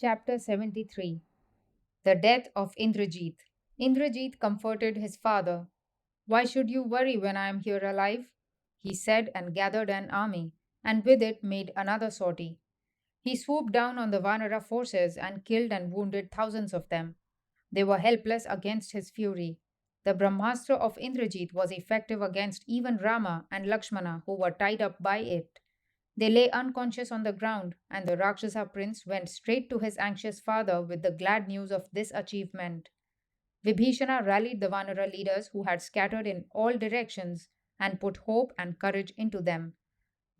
Chapter 73. The Death of Indrajit. Indrajit comforted his father. "Why should you worry when I am here alive?" he said, and gathered an army, and with it made another sortie. He swooped down on the Vanara forces and killed and wounded thousands of them. They were helpless against his fury. The Brahmastra of Indrajit was effective against even Rama and Lakshmana, who were tied up by it. They lay unconscious on the ground, and the Rakshasa prince went straight to his anxious father with the glad news of this achievement. Vibhishana rallied the Vanara leaders who had scattered in all directions and put hope and courage into them.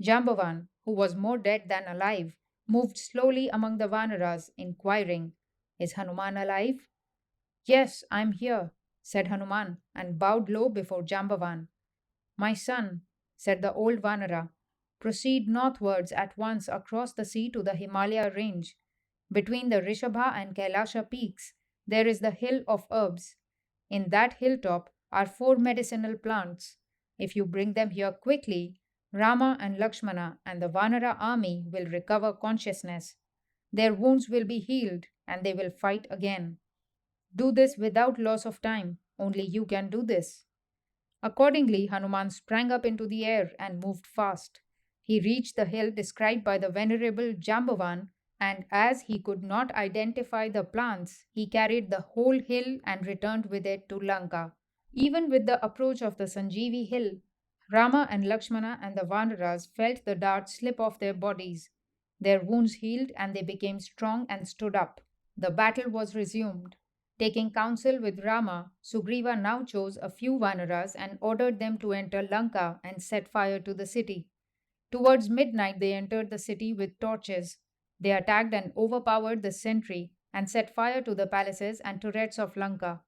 Jambavan, who was more dead than alive, moved slowly among the Vanaras, inquiring, "Is Hanuman alive?" "Yes, I am here," said Hanuman, and bowed low before Jambavan. "My son," said the old Vanara, "proceed northwards at once across the sea to the Himalaya range. Between the Rishabha and Kailasha peaks, there is the hill of herbs. In that hilltop are four medicinal plants. If you bring them here quickly, Rama and Lakshmana and the Vanara army will recover consciousness. Their wounds will be healed and they will fight again. Do this without loss of time. Only you can do this." Accordingly, Hanuman sprang up into the air and moved fast. He reached the hill described by the venerable Jambavan, and as he could not identify the plants, he carried the whole hill and returned with it to Lanka. Even with the approach of the Sanjeevi hill, Rama and Lakshmana and the Vanaras felt the dart slip off their bodies. Their wounds healed and they became strong and stood up. The battle was resumed. Taking counsel with Rama, Sugriva now chose a few Vanaras and ordered them to enter Lanka and set fire to the city. Towards midnight, they entered the city with torches. They attacked and overpowered the sentry and set fire to the palaces and turrets of Lanka.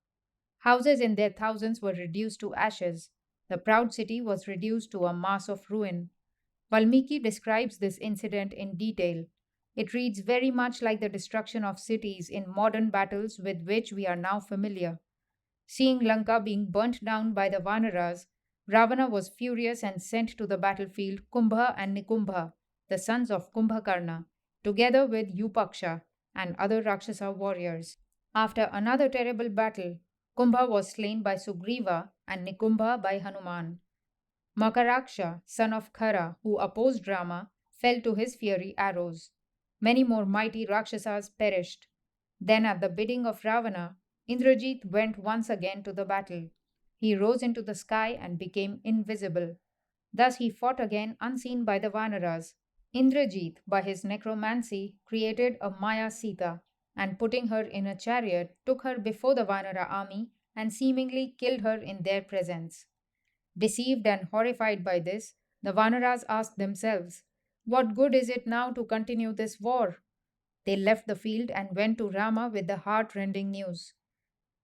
Houses in their thousands were reduced to ashes. The proud city was reduced to a mass of ruin. Valmiki describes this incident in detail. It reads very much like the destruction of cities in modern battles with which we are now familiar. Seeing Lanka being burnt down by the Vanaras, Ravana was furious and sent to the battlefield Kumbha and Nikumbha, the sons of Kumbhakarna, together with Yupaksha and other Rakshasa warriors. After another terrible battle, Kumbha was slain by Sugriva and Nikumbha by Hanuman. Makaraksha, son of Khara, who opposed Rama, fell to his fiery arrows. Many more mighty Rakshasas perished. Then, at the bidding of Ravana, Indrajit went once again to the battle. He rose into the sky and became invisible. Thus he fought again unseen by the Vanaras. Indrajit, by his necromancy, created a Maya Sita, and putting her in a chariot, took her before the Vanara army and seemingly killed her in their presence. Deceived and horrified by this, the Vanaras asked themselves, "What good is it now to continue this war?" They left the field and went to Rama with the heart-rending news.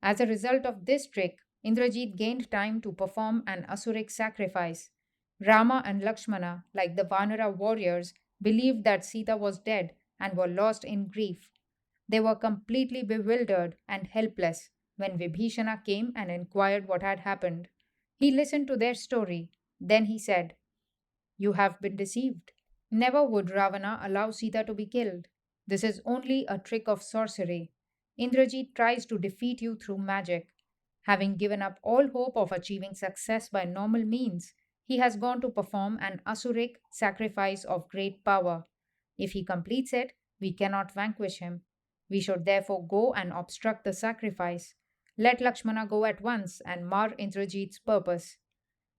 As a result of this trick, Indrajit gained time to perform an Asuric sacrifice. Rama and Lakshmana, like the Vanara warriors, believed that Sita was dead and were lost in grief. They were completely bewildered and helpless when Vibhishana came and inquired what had happened. He listened to their story. Then he said, "You have been deceived. Never would Ravana allow Sita to be killed. This is only a trick of sorcery. Indrajit tries to defeat you through magic. Having given up all hope of achieving success by normal means, he has gone to perform an Asuric sacrifice of great power. If he completes it, we cannot vanquish him. We should therefore go and obstruct the sacrifice. Let Lakshmana go at once and mar Indrajit's purpose."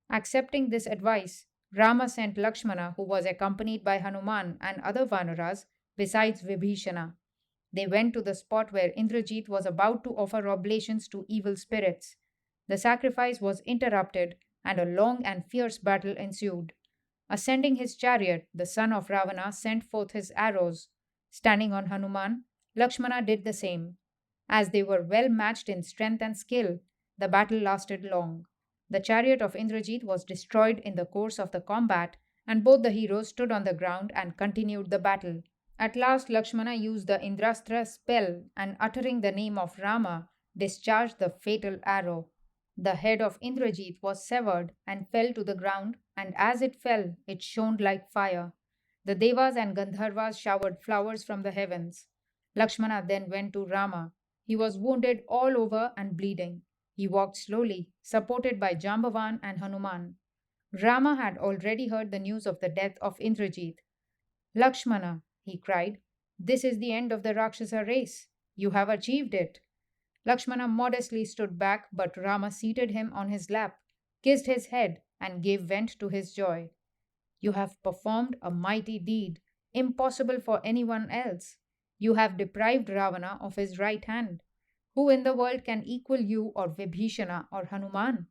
Accepting this advice, Rama sent Lakshmana, who was accompanied by Hanuman and other Vanaras, besides Vibhishana. They went to the spot where Indrajit was about to offer oblations to evil spirits. The sacrifice was interrupted, and a long and fierce battle ensued. Ascending his chariot, the son of Ravana sent forth his arrows. Standing on Hanuman, Lakshmana did the same. As they were well matched in strength and skill, the battle lasted long. The chariot of Indrajit was destroyed in the course of the combat, and both the heroes stood on the ground and continued the battle. At last, Lakshmana used the Indrastra spell and, uttering the name of Rama, discharged the fatal arrow. The head of Indrajit was severed and fell to the ground, and as it fell, it shone like fire. The Devas and Gandharvas showered flowers from the heavens. Lakshmana then went to Rama. He was wounded all over and bleeding. He walked slowly, supported by Jambavan and Hanuman. Rama had already heard the news of the death of Indrajit. Lakshmana, he cried, this is the end of the Rakshasa race. You have achieved it. Lakshmana modestly stood back, but Rama seated him on his lap, kissed his head, and gave vent to his joy. You have performed a mighty deed, impossible for anyone else. You have deprived Ravana of his right hand. Who in the world can equal you or Vibhishana or Hanuman?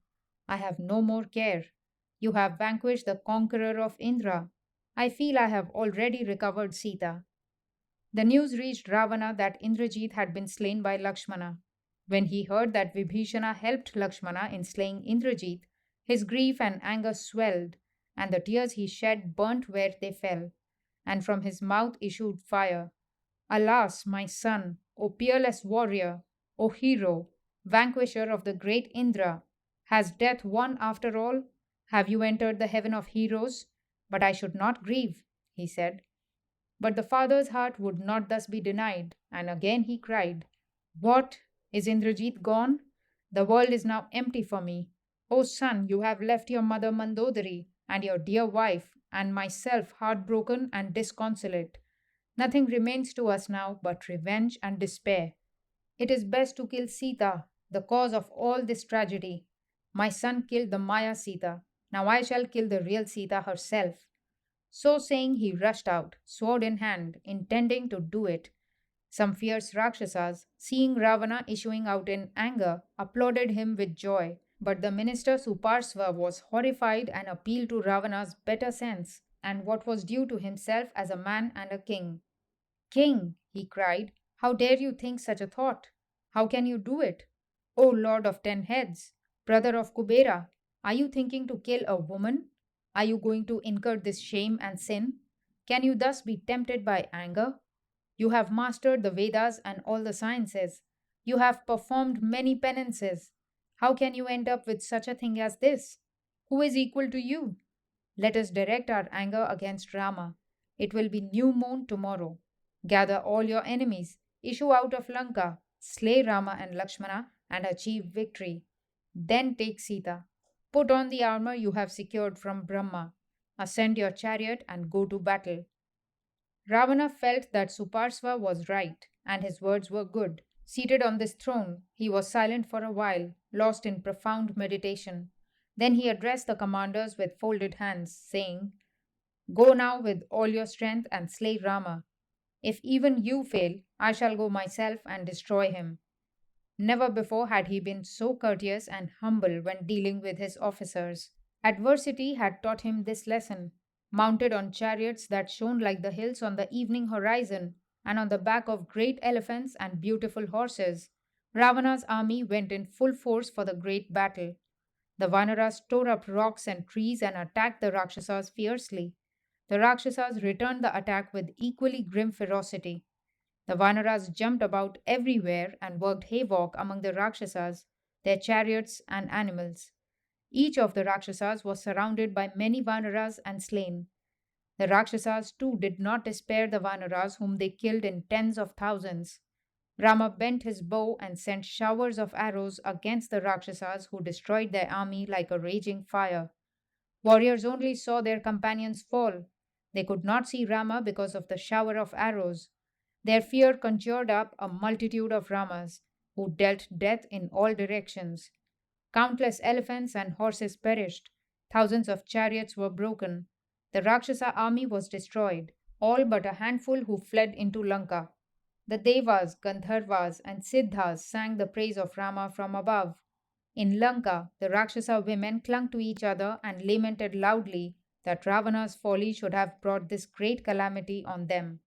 I have no more care. You have vanquished the conqueror of Indra. I feel I have already recovered Sita. The news reached Ravana that Indrajit had been slain by Lakshmana. When he heard that Vibhishana helped Lakshmana in slaying Indrajit, his grief and anger swelled, and the tears he shed burnt where they fell, and from his mouth issued fire. Alas, my son, O peerless warrior, O hero, vanquisher of the great Indra, has death won after all? Have you entered the heaven of heroes? But I should not grieve, he said. But the father's heart would not thus be denied, and again he cried, what? Is Indrajit gone? The world is now empty for me. O son, you have left your mother Mandodari and your dear wife, and myself heartbroken and disconsolate. Nothing remains to us now but revenge and despair. It is best to kill Sita, the cause of all this tragedy. My son killed the Maya Sita. Now I shall kill the real Sita herself. So saying, he rushed out, sword in hand, intending to do it. Some fierce Rakshasas, seeing Ravana issuing out in anger, applauded him with joy. But the minister Suparsva was horrified and appealed to Ravana's better sense and what was due to himself as a man and a king. King, he cried, how dare you think such a thought? How can you do it? O Lord of 10 heads, brother of Kubera, are you thinking to kill a woman? Are you going to incur this shame and sin? Can you thus be tempted by anger? You have mastered the Vedas and all the sciences. You have performed many penances. How can you end up with such a thing as this? Who is equal to you? Let us direct our anger against Rama. It will be new moon tomorrow. Gather all your enemies, issue out of Lanka, slay Rama and Lakshmana, and achieve victory. Then take Sita. Put on the armor you have secured from Brahma. Ascend your chariot and go to battle. Ravana felt that Suparsva was right, and his words were good. Seated on this throne, he was silent for a while, lost in profound meditation. Then he addressed the commanders with folded hands, saying, go now with all your strength and slay Rama. If even you fail, I shall go myself and destroy him. Never before had he been so courteous and humble when dealing with his officers. Adversity had taught him this lesson. Mounted on chariots that shone like the hills on the evening horizon, and on the back of great elephants and beautiful horses, Ravana's army went in full force for the great battle. The Vanaras tore up rocks and trees and attacked the Rakshasas fiercely. The Rakshasas returned the attack with equally grim ferocity. The Vanaras jumped about everywhere and worked havoc among the Rakshasas, their chariots, and animals. Each of the Rakshasas was surrounded by many Vanaras and slain. The Rakshasas too did not despair the Vanaras, whom they killed in tens of thousands. Rama bent his bow and sent showers of arrows against the Rakshasas, who destroyed their army like a raging fire. Warriors only saw their companions fall. They could not see Rama because of the shower of arrows. Their fear conjured up a multitude of Ramas, who dealt death in all directions. Countless elephants and horses perished. Thousands of chariots were broken. The Rakshasa army was destroyed, all but a handful who fled into Lanka. The Devas, Gandharvas, and Siddhas sang the praise of Rama from above. In Lanka, the Rakshasa women clung to each other and lamented loudly that Ravana's folly should have brought this great calamity on them.